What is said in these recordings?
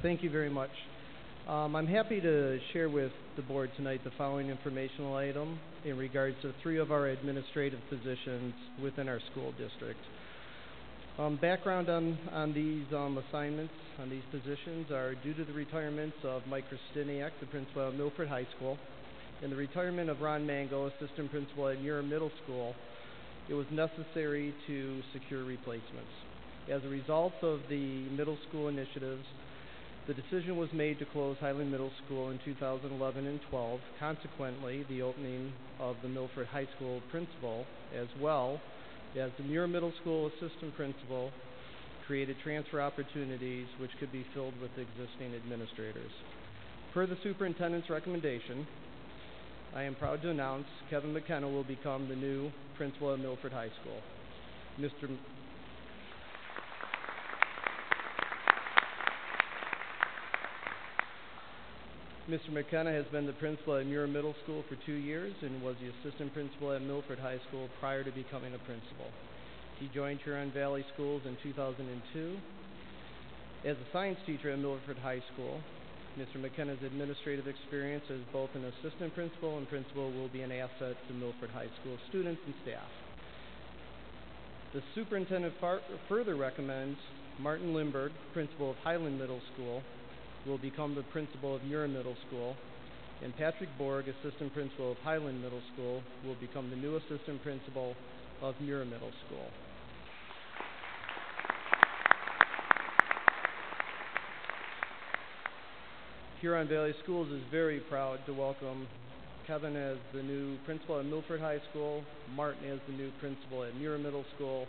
Thank you very much. I'm happy to share with the board tonight the following informational item in regards to three of our administrative positions within our school district. Background on these assignments, on these positions, are due to the retirements of Mike Christiniak, the principal at Milford High School, and the retirement of Ron Mango, assistant principal at Muir Middle School. It was necessary to secure replacements. As a result of the middle school initiatives, the decision was made to close Highland Middle School in 2011 and 12. Consequently, the opening of the Milford High School principal, as well as the Muir Middle School assistant principal, created transfer opportunities which could be filled with existing administrators. Per the superintendent's recommendation, I am proud to announce Kevin McKenna will become the new principal at Milford High School. Mr. McKenna has been the principal at Muir Middle School for 2 years and was the assistant principal at Milford High School prior to becoming a principal. He joined Huron Valley Schools in 2002. As a science teacher at Milford High School, Mr. McKenna's administrative experience as both an assistant principal and principal will be an asset to Milford High School students and staff. The superintendent further recommends Martin Lindbergh, principal of Highland Middle School, will become the principal of Muir Middle School, and Patrick Borg, assistant principal of Highland Middle School, will become the new assistant principal of Muir Middle School. Huron Valley Schools is very proud to welcome Kevin as the new principal at Milford High School, Martin as the new principal at Muir Middle School,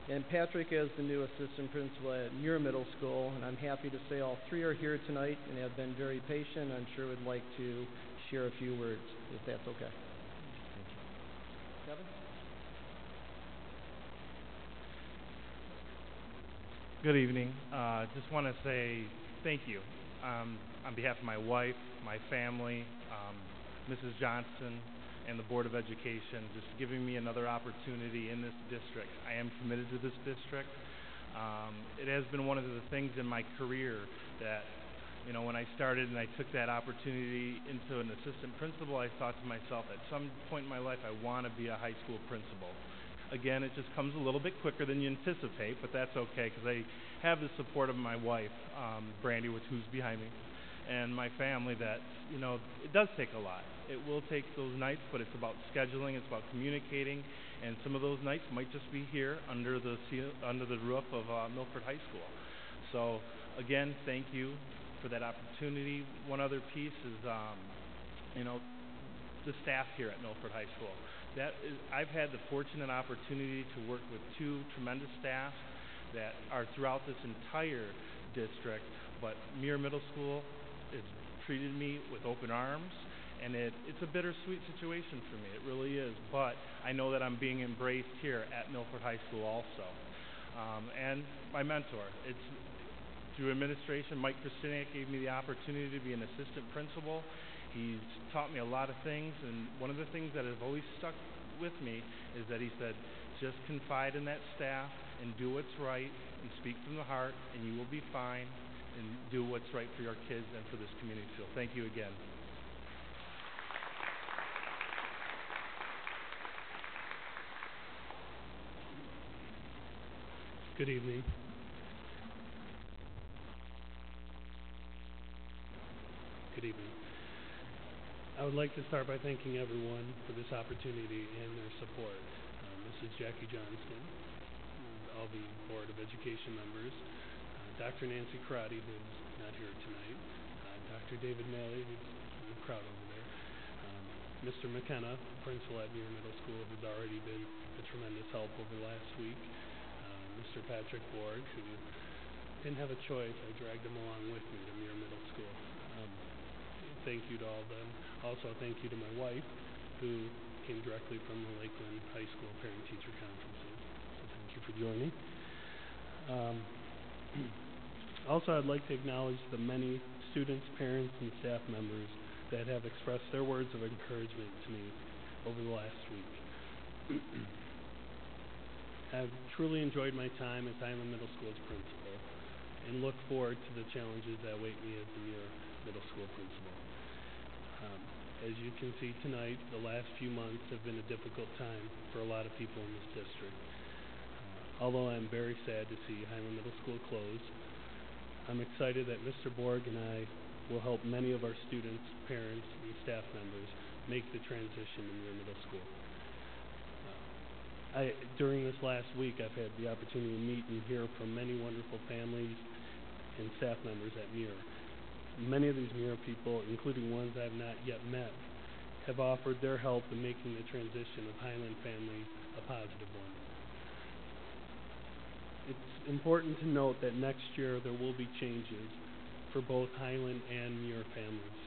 and Patrick as the new assistant principal at Muir Middle School. And I'm happy to say all three are here tonight and have been very patient. I'm sure would like to share a few words, if that's okay. Thank you. Kevin? Good evening. Just want to say thank you on behalf of my wife, my family, Mrs. Johnson, and the Board of Education, just giving me another opportunity in this district. I am committed to this district. It has been one of the things in my career that, when I started and I took that opportunity into an assistant principal, I thought to myself, at some point in my life, I want to be a high school principal. Again, it just comes a little bit quicker than you anticipate, but that's okay, because I have the support of my wife, Brandy, who's behind me, and my family. That it does take a lot. It will take those nights, but it's about scheduling, it's about communicating, and some of those nights might just be here under the roof of Milford High School. So again, thank you for that opportunity. One other piece is the staff here at Milford High School. I've had the fortunate opportunity to work with two tremendous staff that are throughout this entire district, but Muir Middle School has treated me with open arms, and it's a bittersweet situation for me. It really is, but I know that I'm being embraced here at Milford High School also. And my mentor, it's through administration, Mike Christiniak gave me the opportunity to be an assistant principal. He's taught me a lot of things, and one of the things that have always stuck with me is that he said, just confide in that staff and do what's right and speak from the heart, and you will be fine, and do what's right for your kids and for this community. So thank you again. Good evening. Good evening. I would like to start by thanking everyone for this opportunity and their support. Mrs. Jackie Johnston, all the Board of Education members, Dr. Nancy Karate, who's not here tonight, Dr. David Malley, who's in the crowd over there, Mr. McKenna, principal at Muir Middle School, who's already been a tremendous help over the last week, Mr. Patrick Borg, who didn't have a choice. I dragged him along with me to Muir Middle School. Thank you to all of them. Also, thank you to my wife, who came directly from the Lakeland High School parent-teacher conferences. So thank you for joining. Also, I'd like to acknowledge the many students, parents, and staff members that have expressed their words of encouragement to me over the last week. I've truly enjoyed my time at Highland Middle School's principal, and look forward to the challenges that await me as the Muir Middle School principal. As you can see tonight, the last few months have been a difficult time for a lot of people in this district. Although I'm very sad to see Highland Middle School close, I'm excited that Mr. Borg and I will help many of our students, parents, and staff members make the transition to Muir Middle School. During this last week, I've had the opportunity to meet and hear from many wonderful families and staff members at Muir. Many of these Muir people, including ones I've not yet met, have offered their help in making the transition of Highland families a positive one. It's important to note that next year there will be changes for both Highland and Muir families.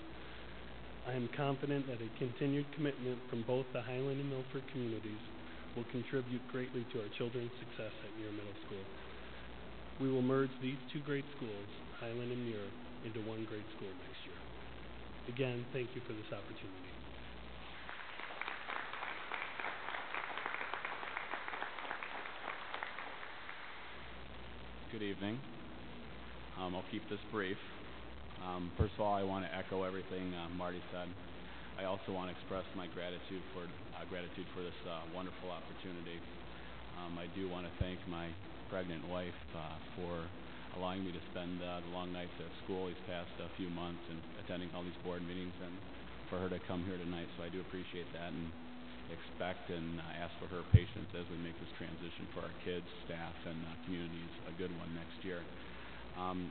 I am confident that a continued commitment from both the Highland and Milford communities will contribute greatly to our children's success at Muir Middle School. We will merge these two great schools, Highland and Muir, into one great school next year. Again, thank you for this opportunity. Good evening. I'll keep this brief. First of all, I want to echo everything Marty said. I also want to express my gratitude for this wonderful opportunity. I do want to thank my pregnant wife for allowing me to spend the long nights at school these past few months and attending all these board meetings, and for her to come here tonight. So I do appreciate that and expect and ask for her patience as we make this transition for our kids, staff, and communities a good one next year.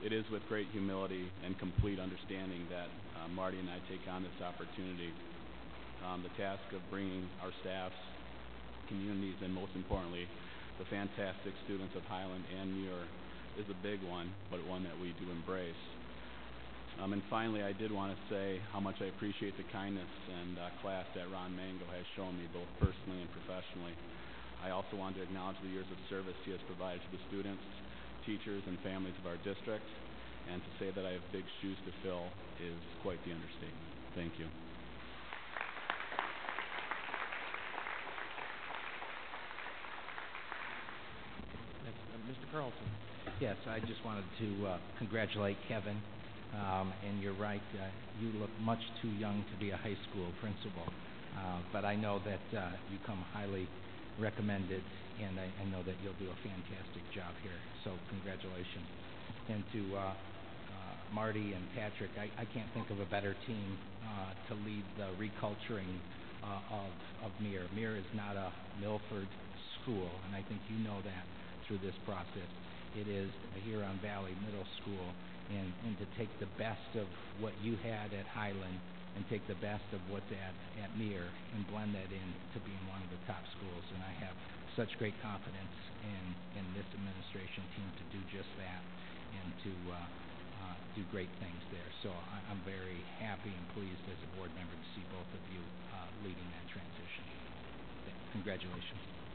It is with great humility and complete understanding that Marty and I take on this opportunity. The task of bringing our staffs, communities, and most importantly, the fantastic students of Highland and Muir is a big one, but one that we do embrace. And finally, I did want to say how much I appreciate the kindness and class that Ron Mango has shown me, both personally and professionally. I also want to acknowledge the years of service he has provided to the students, teachers, and families of our district, and to say that I have big shoes to fill is quite the understatement. Thank you. Mr. Carlson. Yes, I just wanted to congratulate Kevin. And you're right, you look much too young to be a high school principal. But I know that you come highly recommended, and I know that you'll do a fantastic job here. So congratulations. And to Marty and Patrick, I can't think of a better team to lead the reculturing of Muir. Muir is not a Milford school, and I think you know that through this process. It is a Huron Valley Middle School, and to take the best of what you had at Highland and take the best of what's at Muir and blend that in to being one of the top schools. And I have such great confidence in this administration team to do just that and to do great things there. So I'm very happy and pleased as a board member to see both of you leading that transition. Congratulations.